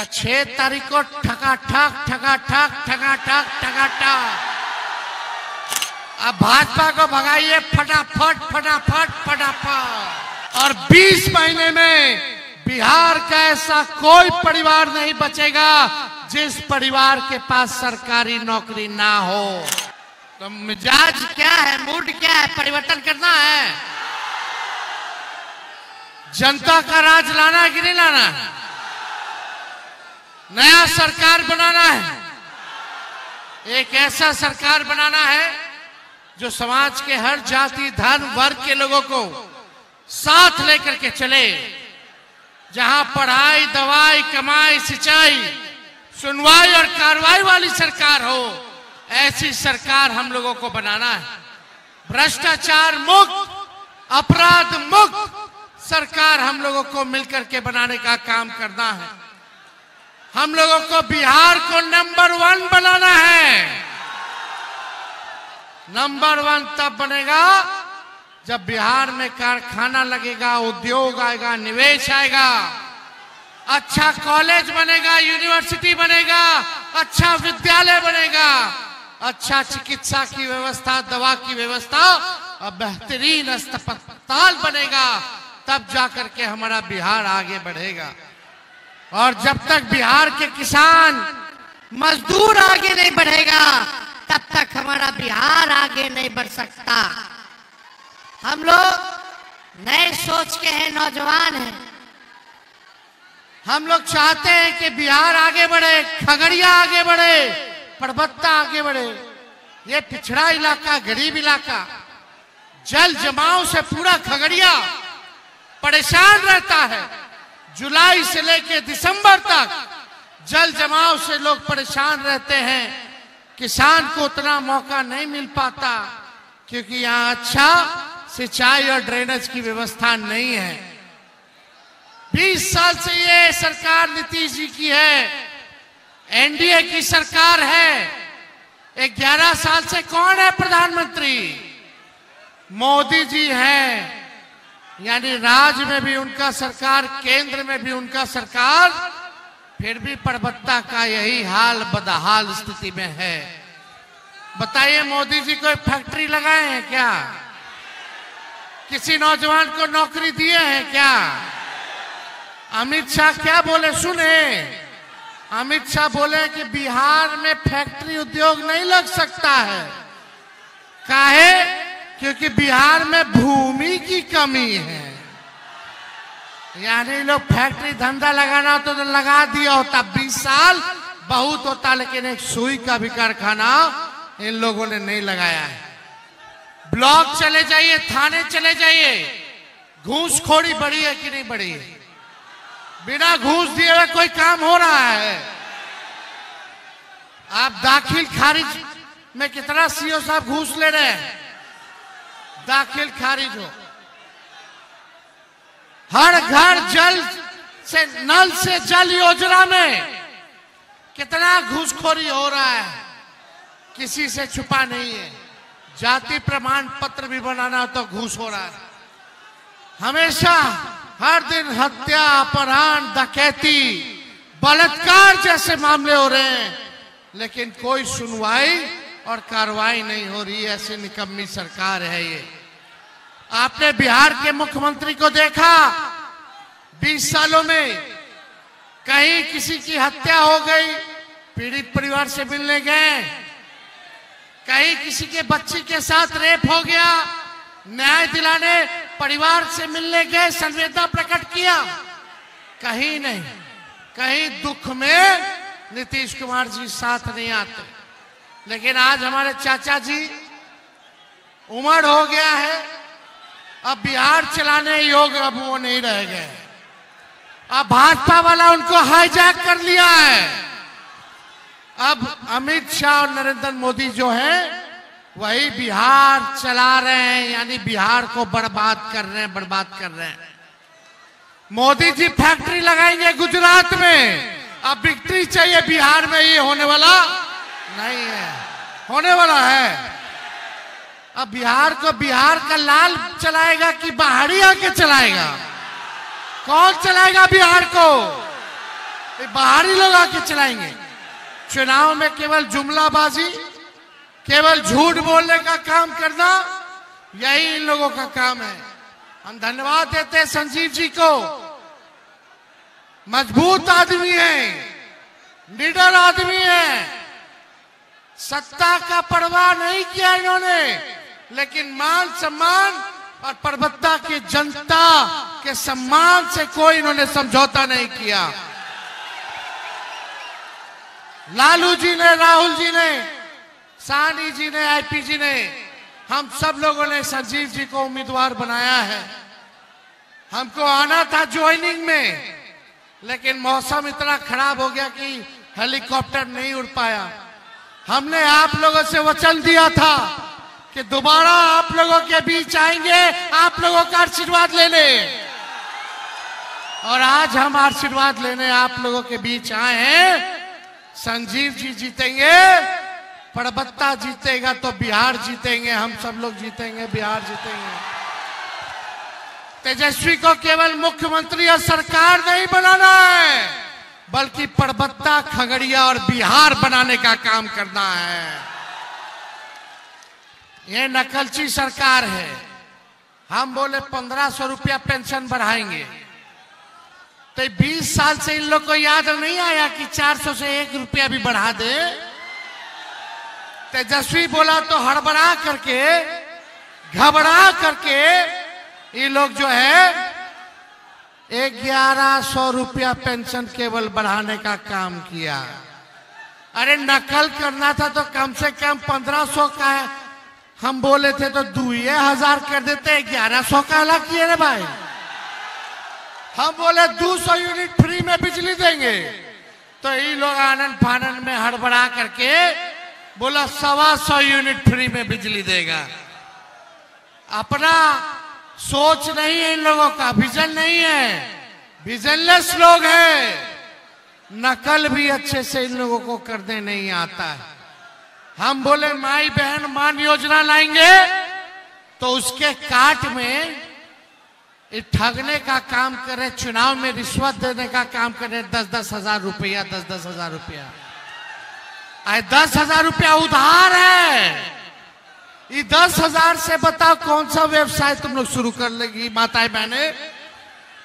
तो 6 तारीख को ठकाठक ठकाठक ठकाठक ठकाठक। अब भाजपा को भगाइए फटाफट फटाफट फटाफट। और 20 महीने में बिहार का ऐसा कोई परिवार नहीं बचेगा जिस परिवार के पास सरकारी नौकरी ना हो। तो मिजाज क्या है, मूड क्या है, परिवर्तन करना है, जनता का राज लाना है कि नहीं लाना है, नया सरकार बनाना है, एक ऐसा सरकार बनाना है जो समाज के हर जाति धर्म वर्ग के लोगों को साथ लेकर के चले, जहां पढ़ाई दवाई कमाई सिंचाई सुनवाई और कार्रवाई वाली सरकार हो, ऐसी सरकार हम लोगों को बनाना है। भ्रष्टाचार मुक्त अपराध मुक्त सरकार हम लोगों को मिलकर के बनाने का काम करना है। हम लोगों को बिहार को नंबर 1 बनाना है। नंबर 1 तब बनेगा जब बिहार में कारखाना लगेगा, उद्योग आएगा, निवेश आएगा, अच्छा कॉलेज बनेगा, यूनिवर्सिटी बनेगा, अच्छा विद्यालय बनेगा, अच्छा चिकित्सा की व्यवस्था, दवा की व्यवस्था और बेहतरीन अस्पताल बनेगा, तब जाकर के हमारा बिहार आगे बढ़ेगा। और जब तक बिहार के किसान मजदूर आगे नहीं बढ़ेगा तब तक हमारा बिहार आगे नहीं बढ़ सकता। हम लोग नए सोच के हैं, नौजवान हैं। हम लोग चाहते हैं कि बिहार आगे बढ़े, खगड़िया आगे बढ़े, परबत्ता आगे बढ़े। ये पिछड़ा इलाका, गरीब इलाका, जल जमाव से पूरा खगड़िया परेशान रहता है। जुलाई से लेकर दिसंबर तक जल जमाव से लोग परेशान रहते हैं। किसान को उतना मौका नहीं मिल पाता क्योंकि यहाँ अच्छा सिंचाई और ड्रेनेज की व्यवस्था नहीं है। 20 साल से ये सरकार नीतीश जी की है, एनडीए की सरकार है। 11 साल से कौन है प्रधानमंत्री? मोदी जी हैं। यानी राज्य में भी उनका सरकार, केंद्र में भी उनका सरकार, फिर भी परबत्ता का यही हाल बदहाल स्थिति में है। बताइए, मोदी जी कोई फैक्ट्री लगाए हैं क्या? किसी नौजवान को नौकरी दिए हैं क्या? अमित शाह क्या बोले सुने? अमित शाह बोले कि बिहार में फैक्ट्री उद्योग नहीं लग सकता है। काहे? क्योंकि बिहार में भूमि की कमी है। यानी लोग फैक्ट्री धंधा लगाना तो लगा दिया होता, 20 साल बहुत होता, लेकिन एक सुई का भी कारखाना इन लोगों ने नहीं लगाया है। ब्लॉक चले जाइए, थाने चले जाइए, घूसखोरी बढ़ी है कि नहीं बढ़ी है? बिना घूस दिए हुए कोई काम हो रहा है? आप दाखिल खारिज में कितना सीओ साहब घूस ले रहे हैं? दाखिल खारिज हो। हर घर जल से नल से जल योजना में कितना घूसखोरी हो रहा है, किसी से छुपा नहीं है। जाति प्रमाण पत्र भी बनाना हो तो घूस हो रहा है। हमेशा हर दिन हत्या, अपहरण, डकैती, बलात्कार जैसे मामले हो रहे हैं, लेकिन कोई सुनवाई और कार्रवाई नहीं हो रही। ऐसी निकम्मी सरकार है ये। आपने बिहार के मुख्यमंत्री को देखा, 20 सालों में कहीं किसी की हत्या हो गई, पीड़ित परिवार से मिलने गए, कहीं किसी के बच्ची के साथ रेप हो गया, न्याय दिलाने परिवार से मिलने गए, संवेदना प्रकट किया, कहीं नहीं। कहीं दुख में नीतीश कुमार जी साथ नहीं आते। लेकिन आज हमारे चाचा जी उम्र हो गया है, अब बिहार चलाने योग्य अब वो नहीं रह गए। अब भाजपा वाला उनको हाईजैक कर लिया है। अब अमित शाह और नरेंद्र मोदी जो हैं वही बिहार चला रहे हैं, यानी बिहार को बर्बाद कर रहे हैं, बर्बाद कर रहे हैं। मोदी जी फैक्ट्री लगाएंगे गुजरात में, अब विक्ट्री चाहिए बिहार में, ये होने वाला नहीं है। होने वाला है। अब बिहार को बिहार का लाल चलाएगा कि बाहरी आके चलाएगा? कौन चलाएगा बिहार को? ये बाहरी लोग आके चलाएंगे। चुनाव में केवल जुमलाबाजी, केवल झूठ बोलने का काम करना, यही इन लोगों का काम है। हम धन्यवाद देते हैं संजीव जी को, मजबूत आदमी है, निडर आदमी है, सत्ता का परवाह नहीं किया इन्होंने, लेकिन मान सम्मान और परबत्ता की जनता के सम्मान से कोई इन्होंने समझौता नहीं किया। लालू जी ने, राहुल जी ने, सानी जी ने, आईपी जी ने, हम सब लोगों ने संजीव जी को उम्मीदवार बनाया है। हमको आना था ज्वाइनिंग में, लेकिन मौसम इतना खराब हो गया कि हेलीकॉप्टर नहीं उड़ पाया। हमने आप लोगों से वचन दिया था कि दोबारा आप लोगों के बीच आएंगे, आप लोगों का आशीर्वाद लेने, और आज हम आशीर्वाद लेने आप लोगों के बीच आए हैं। संजीव जी जीतेंगे, परबत्ता जीतेगा तो बिहार जीतेंगे, हम सब लोग जीतेंगे, बिहार जीतेंगे। तेजस्वी को केवल मुख्यमंत्री और सरकार नहीं बनाना है, बल्कि परबत्ता, खगड़िया और बिहार बनाने का काम करना है। ये नकलची सरकार है। हम बोले 1500 रुपया पेंशन बढ़ाएंगे, तो 20 साल से इन लोग को याद नहीं आया कि 400 से 1 रुपया भी बढ़ा दे। तेजस्वी बोला तो हड़बड़ा करके, घबरा करके ये लोग जो है 1100 रुपया पेंशन केवल बढ़ाने का काम किया। अरे नकल करना था तो कम से कम 1500 का है, हम बोले थे तो 2000 कर देते, 1100 का अलग किए रे भाई। हम बोले 200 यूनिट फ्री में बिजली देंगे, तो ये लोग आनंद फानंद में हड़बड़ा करके बोला 125 यूनिट फ्री में बिजली देगा। अपना सोच नहीं है इन लोगों का, विजन नहीं है, विजनलेस लोग हैं। नकल भी अच्छे से इन लोगों को करने नहीं आता है। हम बोले माई बहन मान योजना लाएंगे, तो उसके काट में ठगने का काम करे, चुनाव में रिश्वत देने का काम करे, 10-10 हजार रुपया, 10-10 हजार रुपया। 10,000 रुपया उधार है। ये 10,000 से बताओ कौन सा व्यवसाय तुम लोग शुरू कर लेगी माताएं बहने,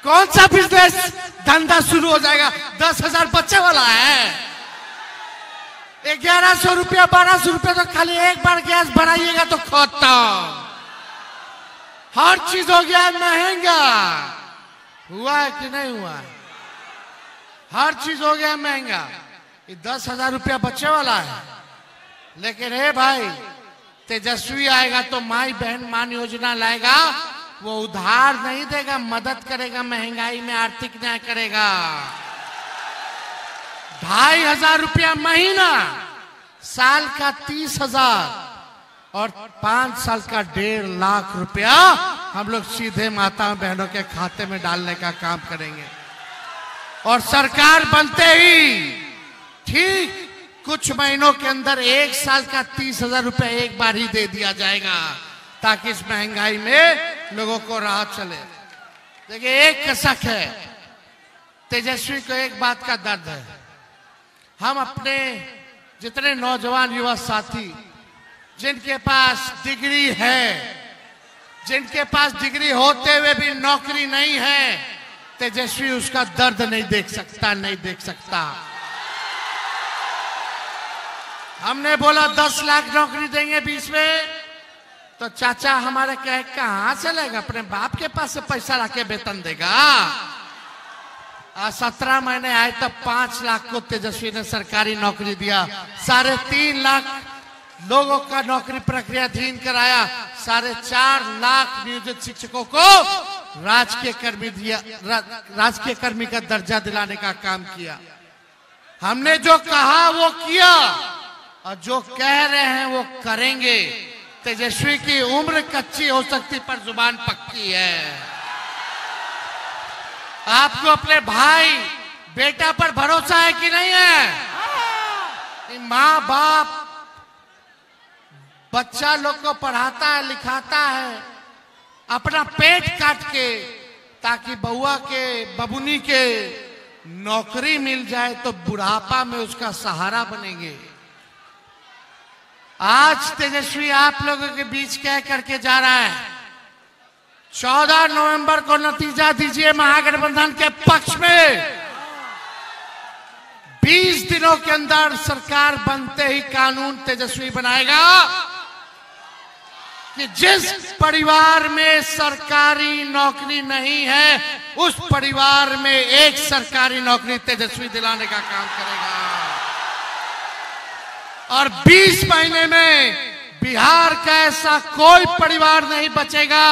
कौन सा बिजनेस धंधा शुरू हो जाएगा? 10,000 बच्चे वाला है। 1100 रुपया, 1200 रुपया तो खाली एक बार गैस भराइएगा तो खत्म। हर चीज हो गया महंगा। हुआ है कि नहीं हुआ है? हर चीज हो गया महंगा। ये 10,000 रुपया बच्चे वाला है, लेकिन हे भाई तेजस्वी आएगा तो माई बहन मान योजना लाएगा, वो उधार नहीं देगा, मदद करेगा, महंगाई में आर्थिक न्याय करेगा। 2,500 रुपया महीना, साल का 30,000 और 5 साल का 1.5 लाख रुपया हम लोग सीधे माता बहनों के खाते में डालने का काम करेंगे। और सरकार बनते ही ठीक कुछ महीनों के अंदर 1 साल का 30,000 रुपया एक बार ही दे दिया जाएगा, ताकि इस महंगाई में लोगों को राहत चले। देखिए एक कसक है, तेजस्वी को एक बात का दर्द है। हम अपने जितने नौजवान युवा साथी जिनके पास डिग्री है, जिनके पास डिग्री होते हुए भी नौकरी नहीं है, तेजस्वी उसका दर्द नहीं देख सकता, नहीं देख सकता। हमने बोला 10 लाख नौकरी देंगे 20 में, तो चाचा हमारे कहे कहां से लेगा, अपने बाप के पास से पैसा लाके वेतन देगा। 17 महीने आए तब 5 लाख को तेजस्वी ने सरकारी नौकरी दिया। 3.5 लाख लोगों का नौकरी प्रक्रियाधीन कराया। 4.5 लाख नियोजित शिक्षकों को राजकीय कर्मी दिया, राजकीय कर्मी का दर्जा दिलाने का काम किया। हमने जो कहा वो किया, और जो कह रहे हैं वो करेंगे। तेजस्वी की उम्र कच्ची हो सकती पर जुबान पक्की है। आपको अपने भाई बेटा पर भरोसा है कि नहीं है? माँ बाप बच्चा लोग को पढ़ाता है, लिखाता है, अपना पेट काट के, ताकि बउआ के, बबुनी के नौकरी मिल जाए तो बुढ़ापा में उसका सहारा बनेंगे। आज तेजस्वी आप लोगों के बीच कह करके जा रहा है 14 नवंबर को नतीजा दीजिए महागठबंधन के पक्ष में। 20 दिनों के अंदर सरकार बनते ही कानून तेजस्वी बनाएगा कि जिस परिवार में सरकारी नौकरी नहीं है उस परिवार में एक सरकारी नौकरी तेजस्वी दिलाने का काम करेगा। और 20 महीने में बिहार का ऐसा कोई परिवार नहीं बचेगा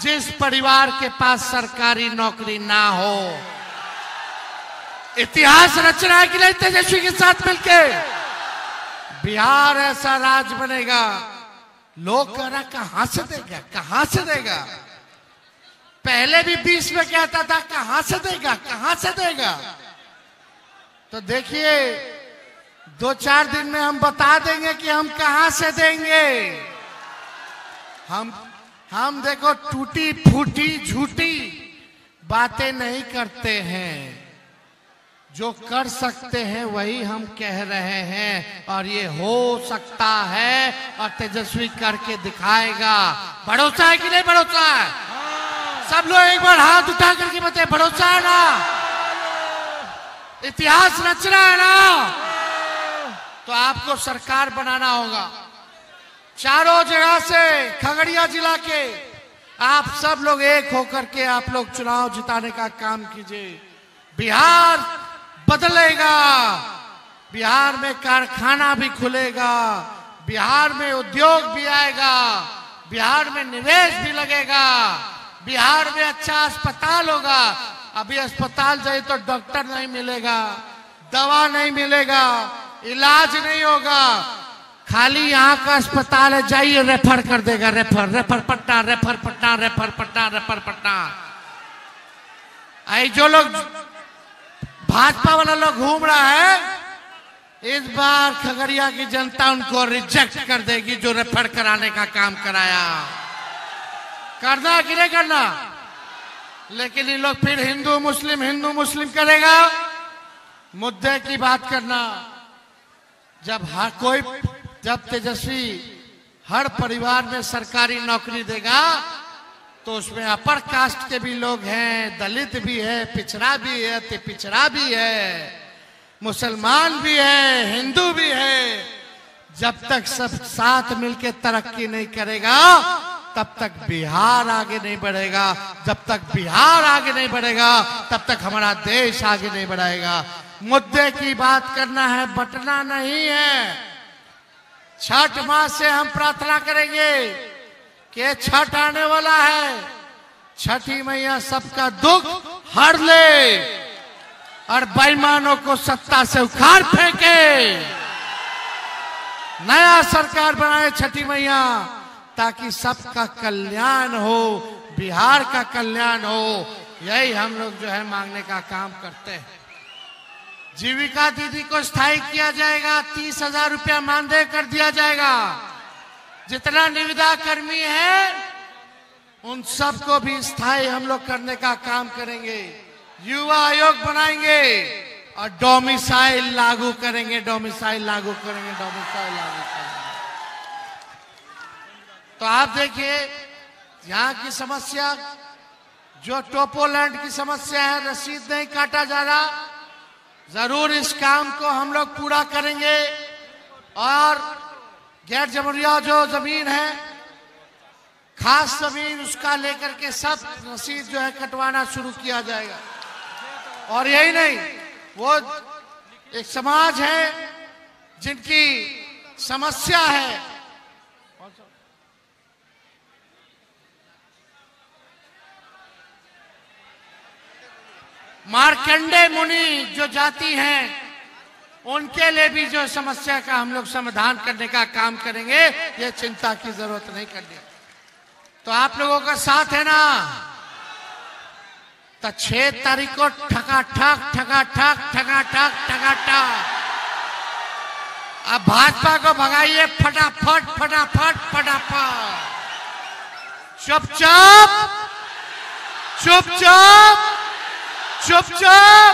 जिस परिवार के पास सरकारी नौकरी ना हो। इतिहास रचना है कि नहीं तेजस्वी के साथ मिलके बिहार ऐसा राज्य बनेगा। लोग कह रहा कहां से देगा, कहां से देगा। पहले भी 20 में कहता था कहां से देगा, कहां से देगा। तो देखिए 2-4 दिन में हम बता देंगे कि हम कहां से देंगे। हम देखो टूटी फूटी झूठी बातें नहीं करते हैं, जो कर सकते हैं वही हम कह रहे हैं और ये हो सकता है और तेजस्वी करके दिखाएगा। भरोसा है कि नहीं भरोसा है? सब लोग एक बार हाथ उठा करके बताए भरोसा है ना? इतिहास रचना है ना? तो आपको सरकार बनाना होगा। चारों जगह से खगड़िया जिला के आप सब लोग एक होकर के आप लोग चुनाव जिताने का काम कीजिए। बिहार बदलेगा, बिहार में कारखाना भी खुलेगा, बिहार में उद्योग भी आएगा, बिहार में निवेश भी लगेगा, बिहार में अच्छा अस्पताल होगा। अभी अस्पताल जाए तो डॉक्टर नहीं मिलेगा, दवा नहीं मिलेगा, इलाज नहीं होगा। खाली यहाँ का अस्पताल है, जाइए रेफर कर देगा, refer Patna, refer Patna, refer Patna, refer Patna. आई जो लोग भाजपा वाला लोग घूम रहा है, इस बार खगड़िया की जनता उनको रिजेक्ट कर देगी जो रेफर कराने का काम कराया। करना कि नहीं करना? लेकिन ये लोग फिर हिंदू मुस्लिम करेगा। मुद्दे की बात करना। जब तेजस्वी हर परिवार में सरकारी नौकरी देगा तो उसमें अपर कास्ट के भी लोग हैं, दलित भी है, पिछड़ा भी है, अति पिछड़ा भी है, मुसलमान भी है, हिंदू भी है। जब तक सब साथ मिलकर तरक्की नहीं करेगा तब तक बिहार आगे नहीं बढ़ेगा। जब तक बिहार आगे नहीं बढ़ेगा तब तक हमारा देश आगे नहीं बढ़ेगा। मुद्दे की बात करना है, बंटना नहीं है। छठ माह से हम प्रार्थना करेंगे कि छठ आने वाला है, छठी मैया सबका दुख हर ले और बेईमानों को सत्ता से उखाड़ फेंके, नया सरकार बनाए छठी मैया, ताकि सबका कल्याण हो, बिहार का कल्याण हो। यही हम लोग जो है मांगने का काम करते हैं। जीविका दीदी को स्थायी किया जाएगा, 30,000 रुपया मानदेय कर दिया जाएगा। जितना निविदा कर्मी है उन सबको भी स्थायी हम लोग करने का काम करेंगे। युवा आयोग बनाएंगे और डोमिसाइल लागू करेंगे। तो आप देखिए यहाँ की समस्या, जो टोपोलैंड की समस्या है, रसीद नहीं काटा जा रहा, जरूर इस काम को हम लोग पूरा करेंगे। और गैर जमुरिया जो जमीन है, खास जमीन, उसका लेकर के सब रसीद जो है कटवाना शुरू किया जाएगा। और यही नहीं, वो एक समाज है जिनकी समस्या है, मार्कंडे मुनि जो जाति हैं, उनके लिए भी जो समस्या का हम लोग समाधान करने का काम करेंगे। ये चिंता की जरूरत नहीं करनी। तो आप लोगों का साथ है ना? तो 6 तारीख को ठका ठक। अब भाजपा को भगाइए फटाफट। चुपचाप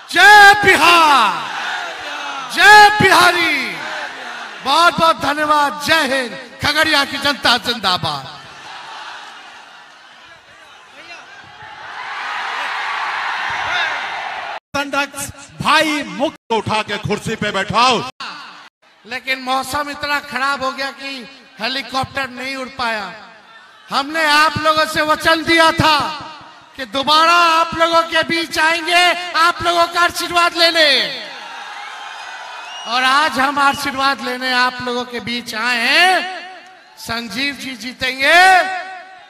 जय बिहार, जय बिहारी। बहुत बहुत धन्यवाद। जय हिंद। खगड़िया की जनता जिंदाबाद। भाई मुक्त उठा के कुर्सी पे बैठाओ। लेकिन मौसम इतना खराब हो गया कि हेलीकॉप्टर नहीं उड़ पाया। हमने आप लोगों से वचन दिया था कि दोबारा आप लोगों के बीच आएंगे, आप लोगों का आशीर्वाद लेने, और आज हम आशीर्वाद लेने आप लोगों के बीच आए हैं। संजीव जी जीतेंगे,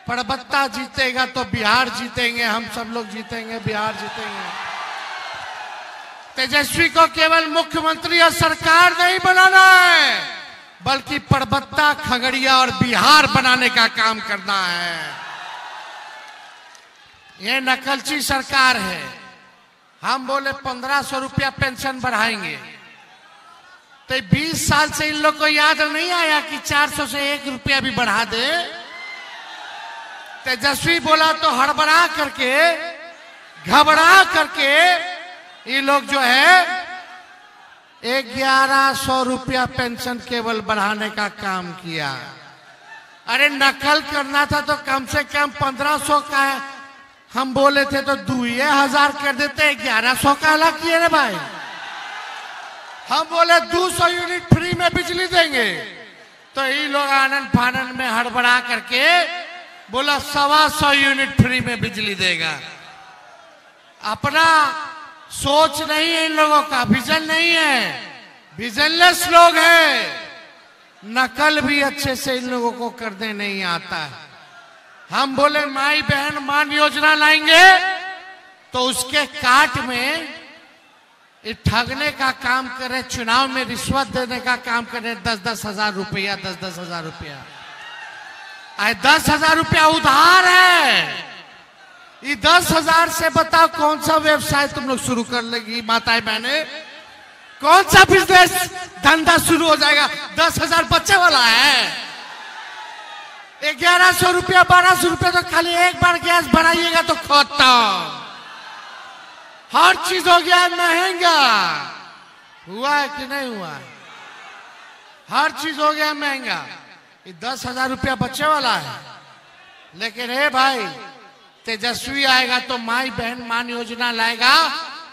परबत्ता जीतेगा तो बिहार जीतेंगे, हम सब लोग जीतेंगे, बिहार जीतेंगे। तेजस्वी को केवल मुख्यमंत्री और सरकार नहीं बनाना है, बल्कि परबत्ता, खगड़िया और बिहार बनाने का काम करना है। ये नकलची सरकार है। हम बोले 1500 रुपया पेंशन बढ़ाएंगे, तो 20 साल से इन लोग को याद नहीं आया कि 400 से 1 रुपया भी बढ़ा दे। तेजस्वी बोला तो हड़बड़ा करके, घबरा करके ये लोग जो है 1100 रुपया पेंशन केवल बढ़ाने का काम किया। अरे नकल करना था तो कम से कम 1500 का है। हम बोले थे तो 2000 कर देते, 1100 का अलग किए रे भाई। हम बोले 200 यूनिट फ्री में बिजली देंगे, तो ये लोग आनंद फानंद में हड़बड़ा करके बोला 125 यूनिट फ्री में बिजली देगा। अपना सोच नहीं है इन लोगों का, विजन नहीं है, विजनलेस लोग हैं। नकल भी अच्छे से इन लोगों को करने नहीं आता है। हम बोले माई बहन मान योजना लाएंगे, तो उसके काट में ठगने का काम करे, चुनाव में रिश्वत देने का काम करे। 10-10 हजार रुपया, 10-10 हजार रुपया, 10,000 रुपया उधार है। ये 10,000 से बताओ कौन सा व्यवसाय तुम लोग शुरू कर लेगी माताएं बहने? कौन सा बिजनेस धंधा शुरू हो जाएगा? 10,000 बच्चे वाला है। 1100 रुपया, 1200 रुपया तो खाली एक बार गैस भराइएगा तो खत्म। हर चीज हो गया महंगा। हुआ है कि नहीं हुआ? हर चीज हो गया महंगा। ये 10,000 रुपया बच्चे वाला है। लेकिन हे भाई, तेजस्वी आएगा तो माई बहन मान योजना लाएगा।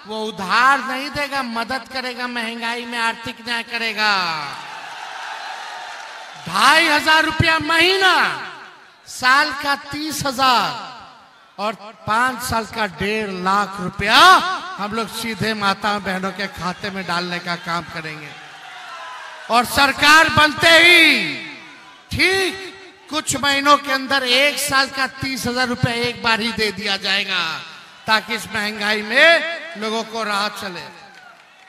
वो उधार नहीं देगा, मदद करेगा, महंगाई में आर्थिक न्याय करेगा। 2,500 रुपया महीना, साल का 30,000 और 5 साल का 1.5 लाख रुपया हम लोग सीधे माता बहनों के खाते में डालने का काम करेंगे। और सरकार बनते ही ठीक कुछ महीनों के अंदर 1 साल का 30,000 रुपया एक बार ही दे दिया जाएगा, ताकि इस महंगाई में लोगों को राहत चले।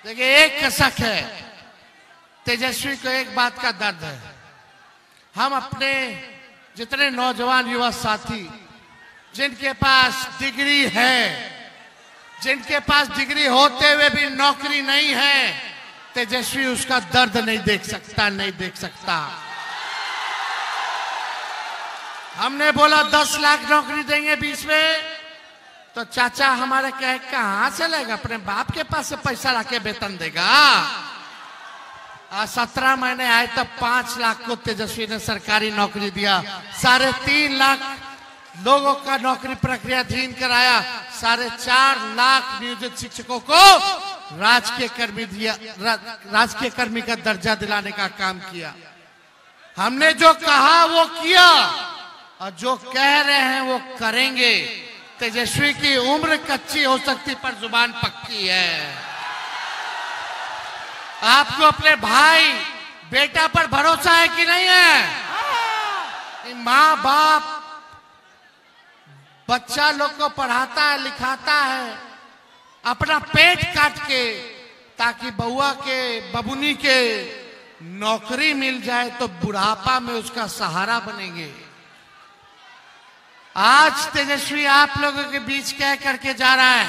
देखिए, एक कसक है, तेजस्वी को एक बात का दर्द है। हम अपने जितने नौजवान युवा साथी जिनके पास डिग्री है, जिनके पास डिग्री होते हुए भी नौकरी नहीं है, तेजस्वी उसका दर्द नहीं देख सकता, नहीं देख सकता। हमने बोला 10 लाख नौकरी देंगे 20 में, तो चाचा हमारे कहे कहां से लेगा? अपने बाप के पास से पैसा लाके वेतन देगा। 17 महीने आए तब 5 लाख को तेजस्वी ने सरकारी नौकरी दिया। 3.5 लाख लोगों का नौकरी प्रक्रियाधीन कराया। 4.5 लाख नियोजित शिक्षकों को राजकीय कर्मी दिया, राजकीय कर्मी का दर्जा दिलाने का काम किया। हमने जो कहा वो किया, और जो कह रहे हैं वो करेंगे। तेजस्वी की उम्र कच्ची हो सकती पर जुबान पक्की है। आपको अपने भाई बेटा पर भरोसा है कि नहीं है? माँ बाप बच्चा लोग को पढ़ाता है, लिखाता है, अपना पेट काट के, ताकि बउआ के, बबुनी के नौकरी मिल जाए तो बुढ़ापा में उसका सहारा बनेंगे। आज तेजस्वी आप लोगों के बीच कह करके जा रहा है,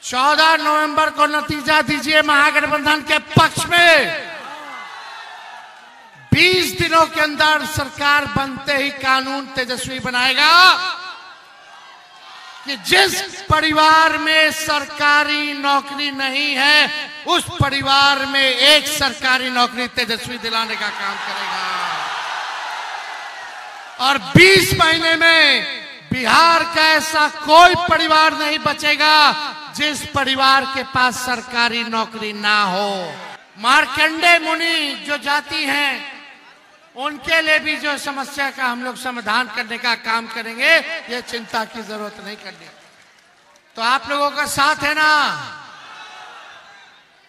14 नवंबर को नतीजा दीजिए महागठबंधन के पक्ष में। 20 दिनों के अंदर सरकार बनते ही कानून तेजस्वी बनाएगा कि जिस परिवार में सरकारी नौकरी नहीं है उस परिवार में एक सरकारी नौकरी तेजस्वी दिलाने का काम करेगा। और 20 महीने में बिहार का ऐसा कोई परिवार नहीं बचेगा जिस परिवार के पास सरकारी नौकरी ना हो। मार्कंडे मुनि जो जाति हैं उनके लिए भी जो समस्या का हम लोग समाधान करने का काम करेंगे, ये चिंता की जरूरत नहीं करनी। तो आप लोगों का साथ है ना?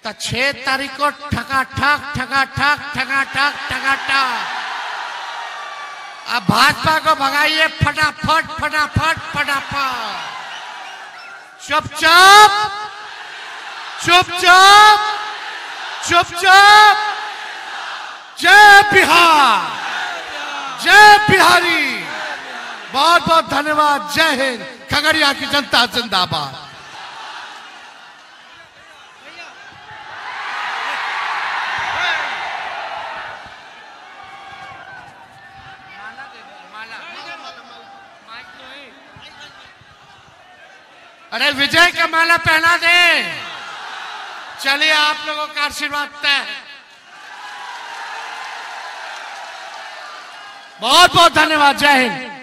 तो 6 तारीख को ठकाठक ठकाठक ठकाठक ठकाठक अब भाजपा को भगाइए फटाफट फटाफट फटाफट। चुपचाप चुपचाप चुपचाप। जय बिहार, जय बिहारी। बहुत बहुत धन्यवाद। जय हिंद। खगड़िया की जनता जिंदाबाद। अरे विजय का माला पहना दे। चलिए आप लोगों का आशीर्वाद तय। बहुत बहुत धन्यवाद। जय हिंद।